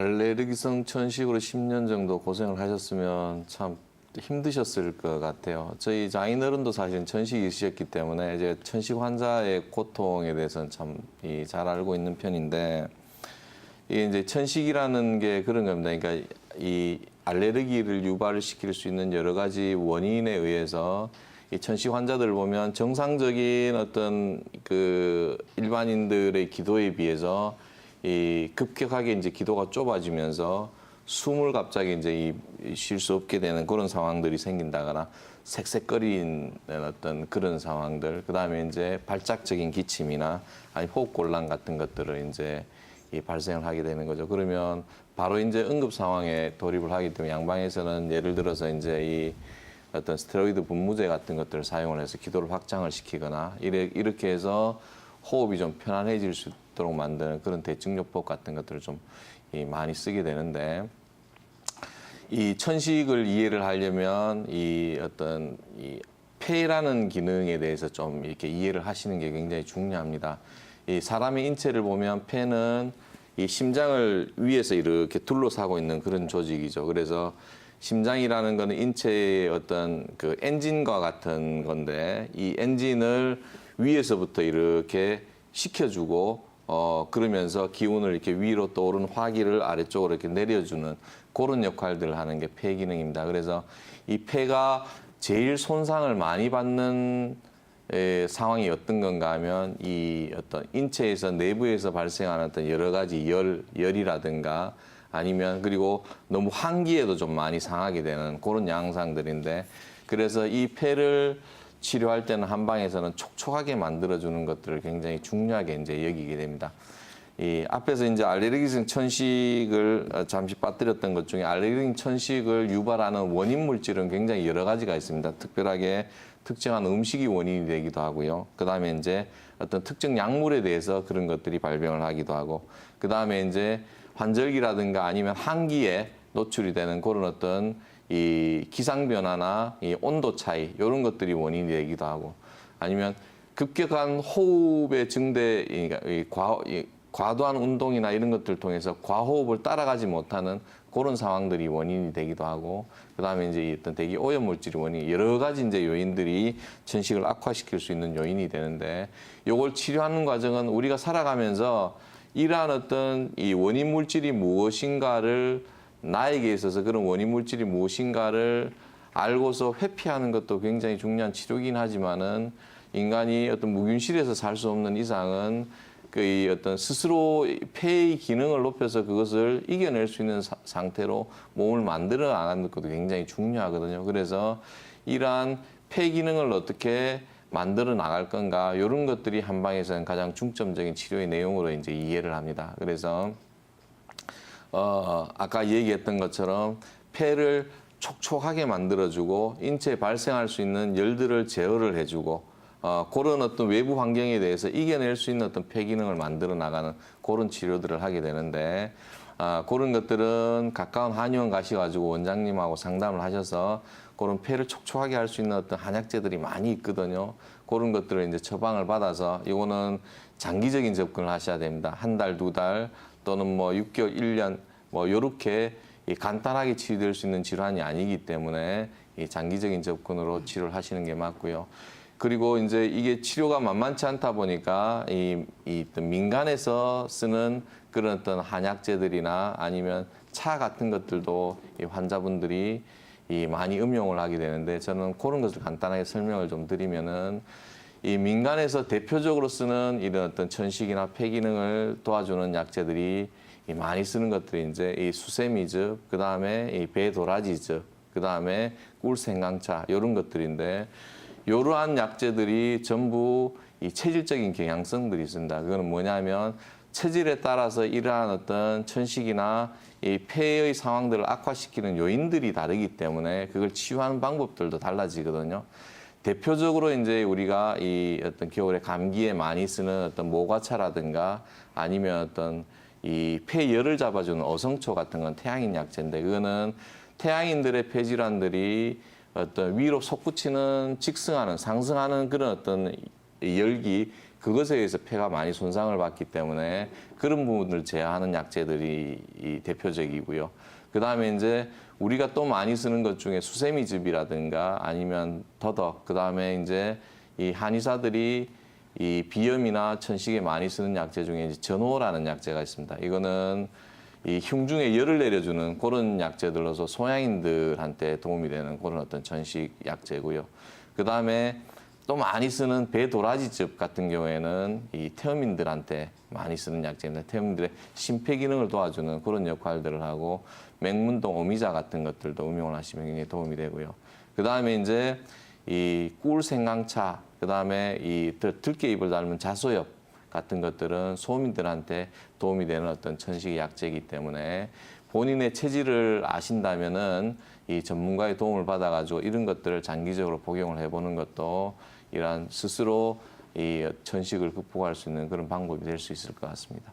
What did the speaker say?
알레르기성 천식으로 10년 정도 고생을 하셨으면 참 힘드셨을 것 같아요. 저희 장인어른도 사실 천식이 있으셨기 때문에 이제 천식 환자의 고통에 대해서는 참 잘 알고 있는 편인데, 이게 이제 천식이라는 게 그런 겁니다. 그러니까 이 알레르기를 유발을 시킬 수 있는 여러 가지 원인에 의해서 이 천식 환자들을 보면 정상적인 어떤 그 일반인들의 기도에 비해서 이 급격하게 이제 기도가 좁아지면서 숨을 갑자기 이제 쉴 수 없게 되는 그런 상황들이 생긴다거나 색색거리는 어떤 그런 상황들, 그 다음에 이제 발작적인 기침이나 아니 호흡곤란 같은 것들을 이제 발생을 하게 되는 거죠. 그러면 바로 이제 응급 상황에 돌입을 하기 때문에 양방에서는 예를 들어서 이제 이 어떤 스테로이드 분무제 같은 것들을 사용을 해서 기도를 확장을 시키거나 이렇게 해서 호흡이 좀 편안해질 수 있도록 만드는 그런 대증요법 같은 것들을 좀 많이 쓰게 되는데, 이 천식을 이해를 하려면 이 어떤 이 폐라는 기능에 대해서 좀 이렇게 이해를 하시는 게 굉장히 중요합니다. 이 사람의 인체를 보면 폐는 이 심장을 위에서 이렇게 둘러싸고 있는 그런 조직이죠. 그래서 심장이라는 거는 인체의 어떤 그 엔진과 같은 건데, 이 엔진을 위에서부터 이렇게 식혀주고 그러면서 기운을 이렇게 위로 떠오르는 화기를 아래쪽으로 이렇게 내려주는 그런 역할들을 하는 게 폐 기능입니다. 그래서 이 폐가 제일 손상을 많이 받는 상황이 어떤 건가 하면 이 어떤 인체에서 내부에서 발생하는 어떤 여러 가지 열이라든가 아니면 그리고 너무 환기에도 좀 많이 상하게 되는 그런 양상들인데, 그래서 이 폐를 치료할 때는 한방에서는 촉촉하게 만들어주는 것들을 굉장히 중요하게 이제 여기게 됩니다. 이 앞에서 이제 알레르기성 천식을 잠시 빠뜨렸던 것 중에 알레르기성 천식을 유발하는 원인 물질은 굉장히 여러 가지가 있습니다. 특별하게 특정한 음식이 원인이 되기도 하고요. 그 다음에 이제 어떤 특정 약물에 대해서 그런 것들이 발병을 하기도 하고, 그 다음에 이제 환절기라든가 아니면 한기에 노출이 되는 그런 어떤 이 기상 변화나 이 온도 차이 이런 것들이 원인이 되기도 하고, 아니면 급격한 호흡의 증대, 그러니까 과도한 운동이나 이런 것들을 통해서 과호흡을 따라가지 못하는 그런 상황들이 원인이 되기도 하고, 그다음에 이제 어떤 대기 오염 물질이 원인, 여러 가지 이제 요인들이 천식을 악화시킬 수 있는 요인이 되는데, 이걸 치료하는 과정은 우리가 살아가면서 이러한 어떤 이 원인 물질이 무엇인가를, 나에게 있어서 그런 원인 물질이 무엇인가를 알고서 회피하는 것도 굉장히 중요한 치료이긴 하지만은, 인간이 어떤 무균실에서 살 수 없는 이상은 그 어떤 스스로 폐의 기능을 높여서 그것을 이겨낼 수 있는 상태로 몸을 만들어 나가는 것도 굉장히 중요하거든요. 그래서 이러한 폐 기능을 어떻게 만들어 나갈 건가, 이런 것들이 한방에서는 가장 중점적인 치료의 내용으로 이제 이해를 합니다. 그래서 아까 얘기했던 것처럼 폐를 촉촉하게 만들어주고 인체에 발생할 수 있는 열들을 제어를 해주고, 그런 어떤 외부 환경에 대해서 이겨낼 수 있는 어떤 폐 기능을 만들어 나가는 그런 치료들을 하게 되는데, 그런 것들은 가까운 한의원 가셔가지고 원장님하고 상담을 하셔서 그런 폐를 촉촉하게 할 수 있는 어떤 한약재들이 많이 있거든요. 그런 것들을 이제 처방을 받아서, 이거는 장기적인 접근을 하셔야 됩니다. 한 달, 두 달 또는 뭐 6개월, 1년 뭐 이렇게 간단하게 치료될 수 있는 질환이 아니기 때문에 이 장기적인 접근으로 치료를 하시는 게 맞고요. 그리고 이제 이게 치료가 만만치 않다 보니까 이 어떤 민간에서 쓰는 그런 어떤 한약재들이나 아니면 차 같은 것들도 이 환자분들이 많이 음용을 하게 되는데, 저는 그런 것을 간단하게 설명을 좀 드리면은, 이 민간에서 대표적으로 쓰는 이런 어떤 천식이나 폐 기능을 도와주는 약재들이 많이 쓰는 것들이 이제 이 수세미즙, 그 다음에 이 배도라지즙, 그 다음에 꿀생강차 이런 것들인데, 이러한 약재들이 전부 이 체질적인 경향성들이 있습니다. 그거는 뭐냐면 체질에 따라서 이러한 어떤 천식이나 이 폐의 상황들을 악화시키는 요인들이 다르기 때문에 그걸 치유하는 방법들도 달라지거든요. 대표적으로 이제 우리가 이 어떤 겨울에 감기에 많이 쓰는 어떤 모과차라든가 아니면 어떤 이 폐열을 잡아주는 어성초 같은 건 태양인 약재인데, 그거는 태양인들의 폐질환들이 어떤 위로 솟구치는, 직승하는, 상승하는 그런 어떤 열기, 그것에 의해서 폐가 많이 손상을 받기 때문에 그런 부분을 제어하는 약재들이 이 대표적이고요. 그다음에 이제 우리가 또 많이 쓰는 것 중에 수세미즙이라든가 아니면 더덕, 그다음에 이제 이 한의사들이 이 비염이나 천식에 많이 쓰는 약재 중에 이제 전호라는 약재가 있습니다. 이거는 이 흉중에 열을 내려주는 그런 약재들로서 소양인들한테 도움이 되는 그런 어떤 천식 약재고요. 그다음에 또 많이 쓰는 배도라지즙 같은 경우에는 이 태음인들한테 많이 쓰는 약재인데 태음인들의 심폐 기능을 도와주는 그런 역할들을 하고 맹문동 오미자 같은 것들도 응용을 하시면 굉장히 도움이 되고요. 그다음에 이제 이 꿀 생강차, 그다음에 이 들깨잎을 닮은 자소엽 같은 것들은 소민들한테 도움이 되는 어떤 천식 약재이기 때문에 본인의 체질을 아신다면은 이 전문가의 도움을 받아가지고 이런 것들을 장기적으로 복용을 해보는 것도 이러한 스스로 이 천식을 극복할 수 있는 그런 방법이 될 수 있을 것 같습니다.